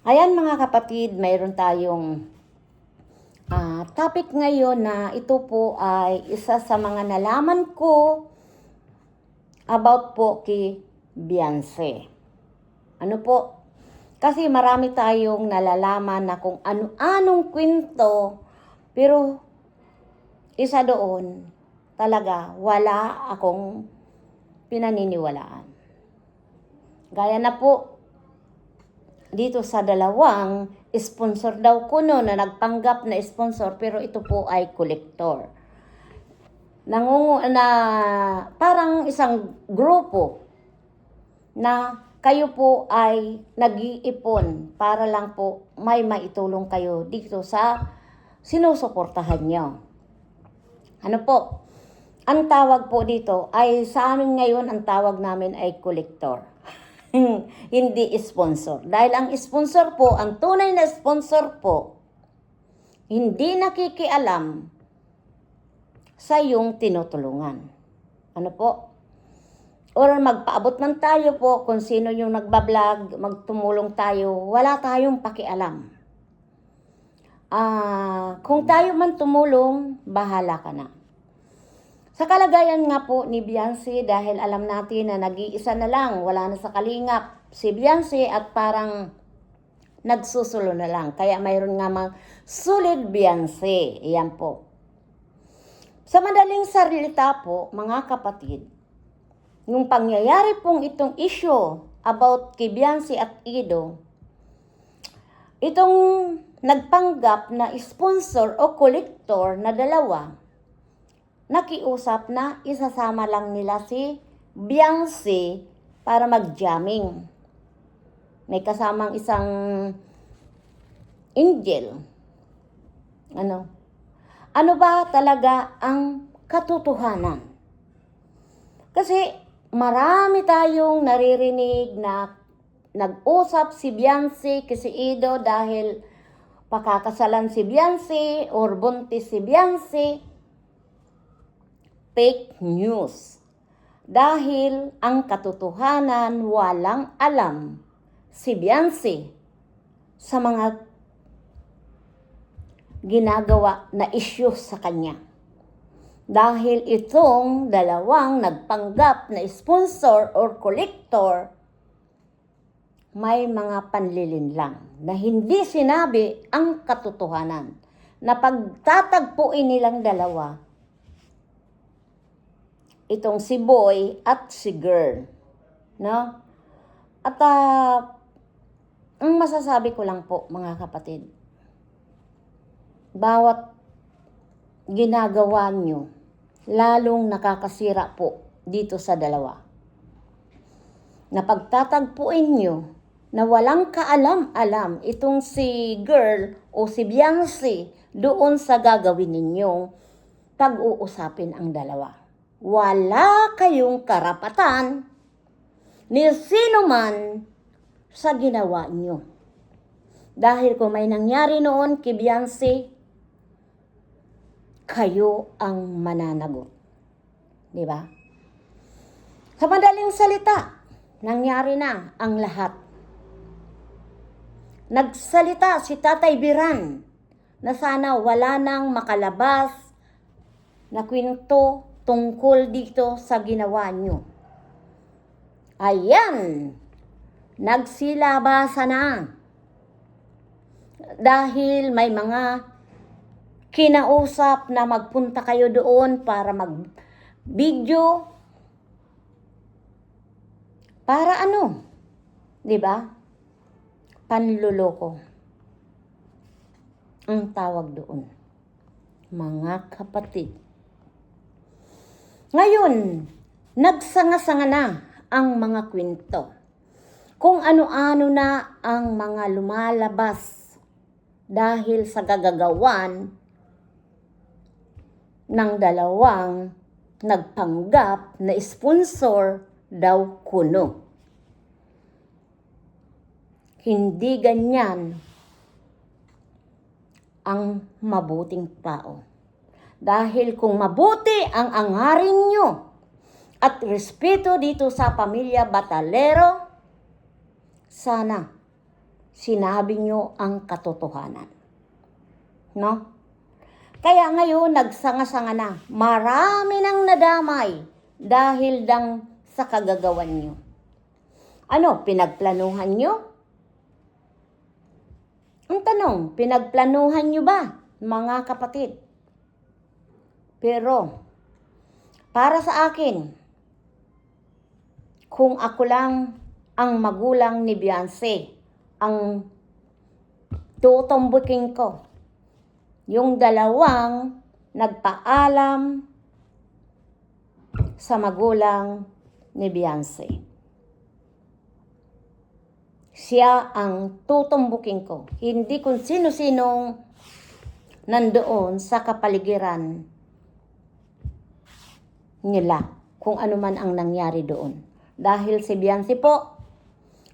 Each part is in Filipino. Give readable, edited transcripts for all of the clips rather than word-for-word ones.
Ayan mga kapatid, mayroon tayong topic ngayon na ito po ay isa sa mga nalaman ko about po kay Beyonce. Ano po? Kasi marami tayong nalalaman na kung ano-anong kwento, pero isa doon talaga wala akong pinaniniwalaan. Gaya na po dito sa dalawang sponsor daw ko no na nagpanggap na sponsor pero ito po ay collector. Parang isang grupo na kayo po ay nag-iipon para lang po may maitulong kayo dito sa sinusuportahan nyo. Ano po? Ang tawag po dito ay sa amin ngayon ang tawag namin ay collector. Hindi sponsor. Dahil ang sponsor po, ang tunay na sponsor po, hindi nakikialam sa iyong tinutulungan. Ano po? Or magpaabot man tayo po kung sino yung nagbablog, magtumulong tayo, wala tayong pakialam. Kung tayo man tumulong, bahala ka na. Sa kalagayan nga po ni Beyonce, dahil alam natin na nag-iisa na lang, wala na sa kalingap si Beyonce at parang nagsusulo na lang. Kaya mayroon nga mga sulit Beyonce. Iyan po. Sa madaling salita po, mga kapatid, yung pangyayari pong itong issue about kay Beyonce at Ido, itong nagpanggap na sponsor o collector na dalawa, nakiusap na isasama lang nila si Beyonce para mag-jamming. May kasamang isang angel. Ano ba talaga ang katotohanan? Kasi marami tayong naririnig na nag-usap si Beyonce kasi Ido dahil pakakasalan si Beyonce or buntis si Beyonce. Fake news. Dahil ang katotohanan walang alam si Beyonce sa mga ginagawa na issue sa kanya. Dahil itong dalawang nagpanggap na sponsor or collector, may mga panlilinlang na hindi sinabi ang katotohanan na pagtatagpuin nilang dalawa, itong si boy at si girl, no? At ang masasabi ko lang po mga kapatid, bawat ginagawa nyo, lalong nakakasira po dito sa dalawa. Na pagtatagpuin nyo na walang kaalam-alam itong si girl o si Beyonce doon sa gagawin ninyong pag-uusapin ang dalawa. Wala kayong karapatan ni sino man sa ginawa nyo. Dahil kung may nangyari noon kay Beyonce, kayo ang mananagot. Di ba? Sa madaling salita, nangyari na ang lahat. Nagsalita si Tatay Biran na sana wala nang makalabas na kwento tungkol dito sa ginawa nyo. Ayan, nagsilabasa na. Dahil may mga kinausap na magpunta kayo doon para mag-video. Para ano? Diba? Panluloko. Ang tawag doon. Mga kapatid. Ngayon, nagsanga-sanga na ang mga kwento. Kung ano-ano na ang mga lumalabas dahil sa gagagawan ng dalawang nagpanggap na sponsor daw kuno. Hindi ganyan ang mabuting tao. Dahil kung mabuti ang angarin nyo at respeto dito sa pamilya Batalero, sana sinabi nyo ang katotohanan. No? Kaya ngayon, nagsanga-sanga na. Marami nang nadamay dahil lang sa kagagawan nyo. Ano, pinagplanuhan nyo? Ang tanong, pinagplanuhan nyo ba, mga kapatid? Pero, para sa akin, kung ako lang ang magulang ni Beyonce, ang tutumbukin ko, yung dalawang nagpaalam sa magulang ni Beyonce. Siya ang tutumbukin ko. Hindi kung sino-sinong nandoon sa kapaligiran nila, kung ano man ang nangyari doon. Dahil si Beyonce po,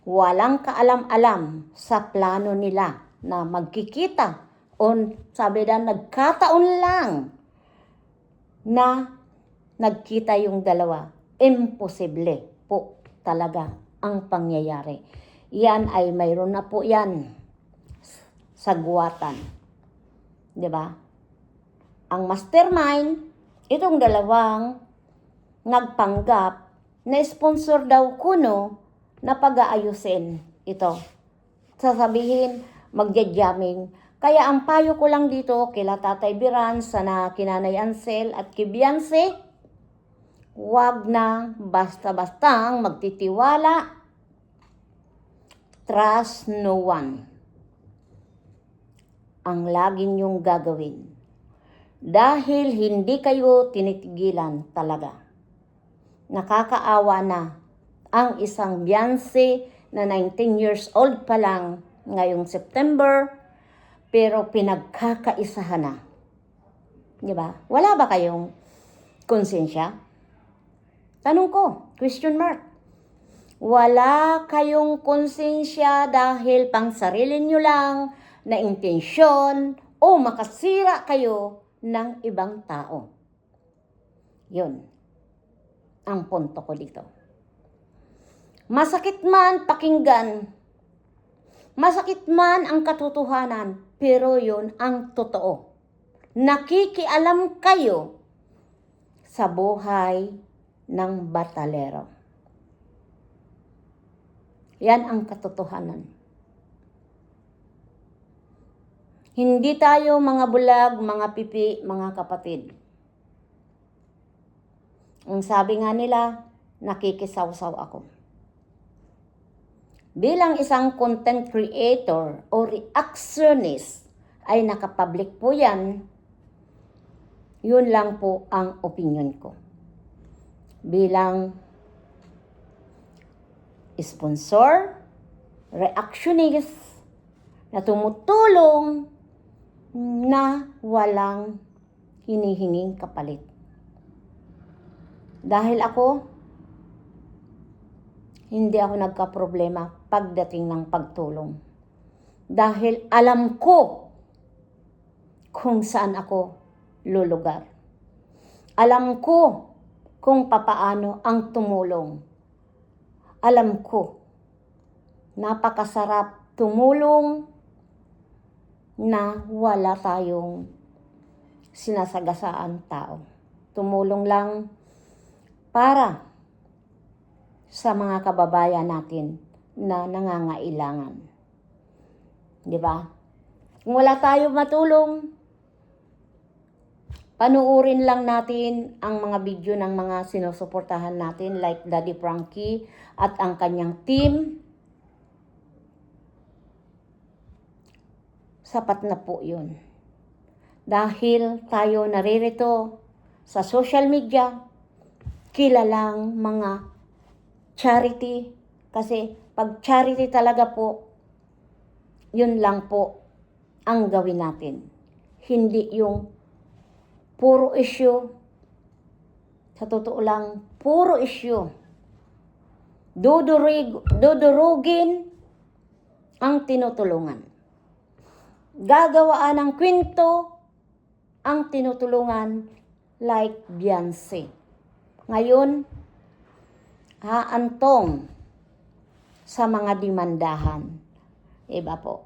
walang kaalam-alam sa plano nila na magkikita. O sabi na, nagkataon lang na nagkita yung dalawa. Imposible po talaga ang pangyayari. Yan ay mayroon na po yan sa guwatan. Diba? Ang mastermind, itong dalawang nagpanggap na sponsor daw kuno na pag-aayusin ito. Sasabihin, magja-jamming. Kaya ang payo ko lang dito kila Tatay Biran, sana Kinanay Ansel at kay Beyonce, huwag na basta-bastang magtitiwala. Trust no one. Ang lagi niyong gagawin. Dahil hindi kayo tinitigilan talaga. Nakakaawa na ang isang Beyonce na 19 years old pa lang ngayong September, pero pinagkakaisahan na. Diba? Wala ba kayong konsensya? Tanong ko, question mark. Wala kayong konsensya dahil pang sarili nyo lang na intensyon o makasira kayo ng ibang tao. Yun ang punto ko dito. Masakit man pakinggan, masakit man ang katotohanan, pero yun ang totoo. Nakikialam kayo sa buhay ng batalero. Yan ang katotohanan. Hindi tayo mga bulag, mga pipi, mga kapatid. Ang sabi nga nila, nakikisaw-saw ako. Bilang isang content creator o reactionist, ay nakapublic po yan. Yun lang po ang opinion ko. Bilang sponsor, reactionist, na tumutulong na walang hinihinging kapalit. Dahil ako, hindi ako nagka-problema pagdating ng pagtulong. Dahil alam ko kung saan ako lulugar. Alam ko kung papaano ang tumulong. Alam ko, napakasarap tumulong na wala tayong sinasagasaan tao. Tumulong lang para sa mga kababayan natin na nangangailangan. Di ba? Kung wala tayong matulong, panuurin lang natin ang mga video ng mga sinusuportahan natin like Daddy Frankie at ang kanyang team. Sapat na po yun. Dahil tayo naririto sa social media, kilalang mga charity. Kasi pag charity talaga po, yun lang po ang gawin natin. Hindi yung puro issue. Sa totoo lang, puro issue. Dudurugin ang tinutulungan. Gagawaan ng kwento ang tinutulungan like Beyonce. Ngayon, haantong sa mga demandahan Iba po.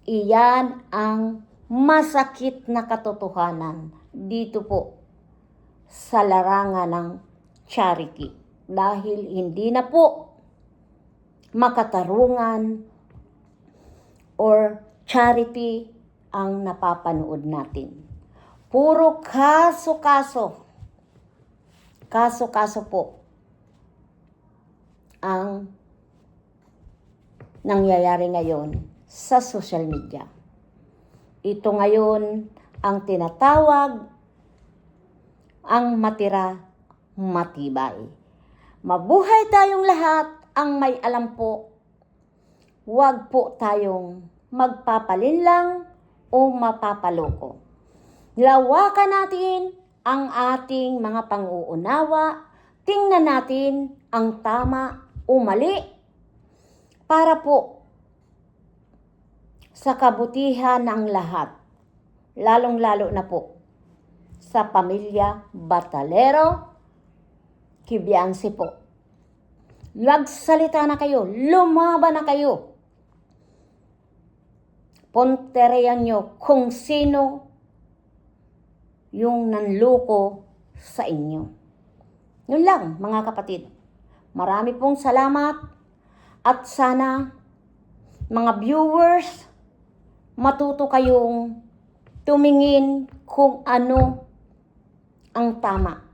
Iyan ang masakit na katotohanan dito po sa larangan ng charity. Dahil hindi na po makatarungan or charity ang napapanood natin. Puro kaso-kaso. Kaso-kaso po ang nangyayari ngayon sa social media. Ito ngayon ang tinatawag ang matira matibay. Mabuhay tayong lahat, ang may alam po. Huwag po tayong magpapalinlang o mapapaloko. Lawakan natin ang ating mga pang-uunawa. Tingnan natin ang tama o mali para po sa kabutihan ng lahat. Lalong-lalo na po sa pamilya Batalero, Kibiansi po. Magsalita na kayo, lumaban na kayo. Pontereyan nyo kung sino yung nanloko sa inyo. Yun lang, mga kapatid. Marami pong salamat at sana mga viewers matuto kayong tumingin kung ano ang tama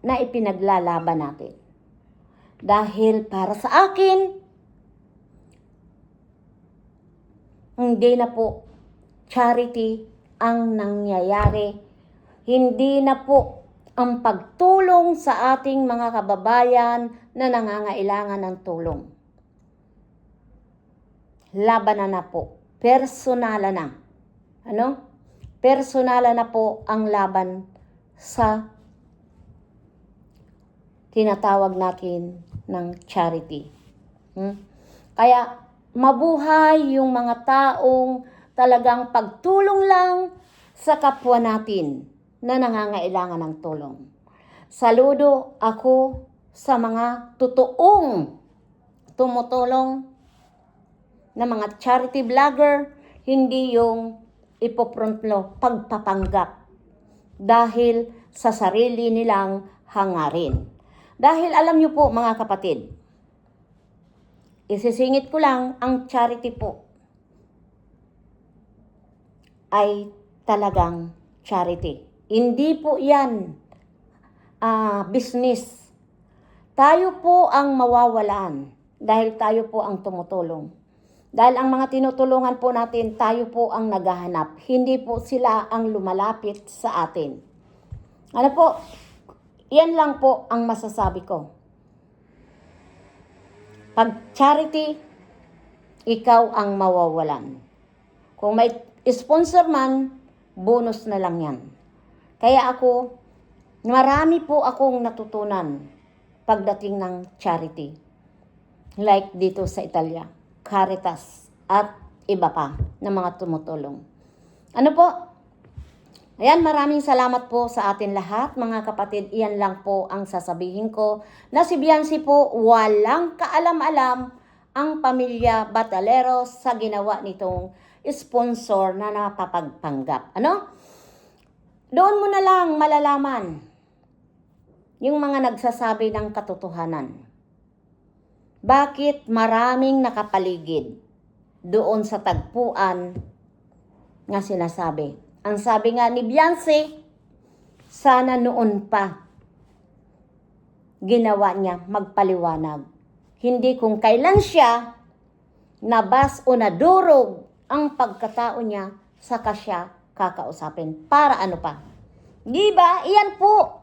na ipinaglalaban natin. Dahil para sa akin, hindi na po charity ang nangyayari. Hindi na po ang pagtulong sa ating mga kababayan na nangangailangan ng tulong. Labanan na po. Personalan na. Ano? Personalan na po ang laban sa tinatawag natin ng charity. Kaya mabuhay yung mga taong talagang pagtulong lang sa kapwa natin na nangangailangan ng tulong. Saludo ako sa mga totoong tumutulong na mga charity vlogger, hindi yung ipoprontlo pagpapanggap dahil sa sarili nilang hangarin. Dahil alam niyo po mga kapatid, isisingit ko lang ang charity po ay talagang charity. Hindi po yan business. Tayo po ang mawawalan dahil tayo po ang tumutulong. Dahil ang mga tinutulungan po natin, tayo po ang naghahanap. Hindi po sila ang lumalapit sa atin. Ano po? Yan lang po ang masasabi ko. Pag charity, ikaw ang mawawalan. Kung may sponsor man, bonus na lang yan. Kaya ako, marami po akong natutunan pagdating ng charity. Like dito sa Italia, Caritas at iba pa na mga tumutulong. Ano po? Ayan, maraming salamat po sa atin lahat, mga kapatid. Iyan lang po ang sasabihin ko na si Biansi po walang kaalam-alam ang pamilya Batalero sa ginawa nitong sponsor na napapagpanggap. Ano? Doon mo na lang malalaman yung mga nagsasabi ng katotohanan. Bakit maraming nakapaligid doon sa tagpuan nga sinasabi? Ang sabi nga ni Biansi, sana noon pa ginawa niya magpaliwanag. Hindi kung kailan siya nabas o nadurog ang pagkatao niya, saka siya kakausapin. Para ano pa? Di ba? Iyan po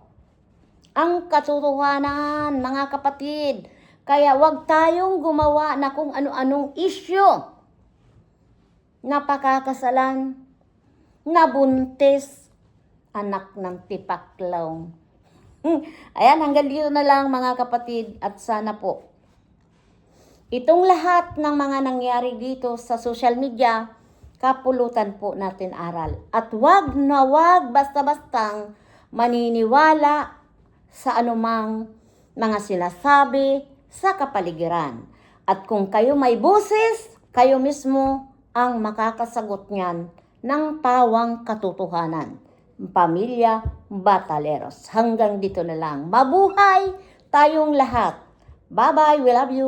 ang katotohanan, mga kapatid. Kaya wag tayong gumawa na kung ano-anong issue. Napakakasalan, nabuntis, anak ng tipaklaw. Ayan, hanggang dito na lang mga kapatid at sana po itong lahat ng mga nangyari dito sa social media, kapulutan po natin aral. At wag na wag basta-bastang maniniwala sa anumang mga sinasabi sa kapaligiran. At kung kayo may boses, Kayo mismo ang makakasagot niyan ng pawang katotohanan. Pamilya Bataleros. Hanggang dito na lang. Mabuhay tayong lahat. Bye-bye. We love you.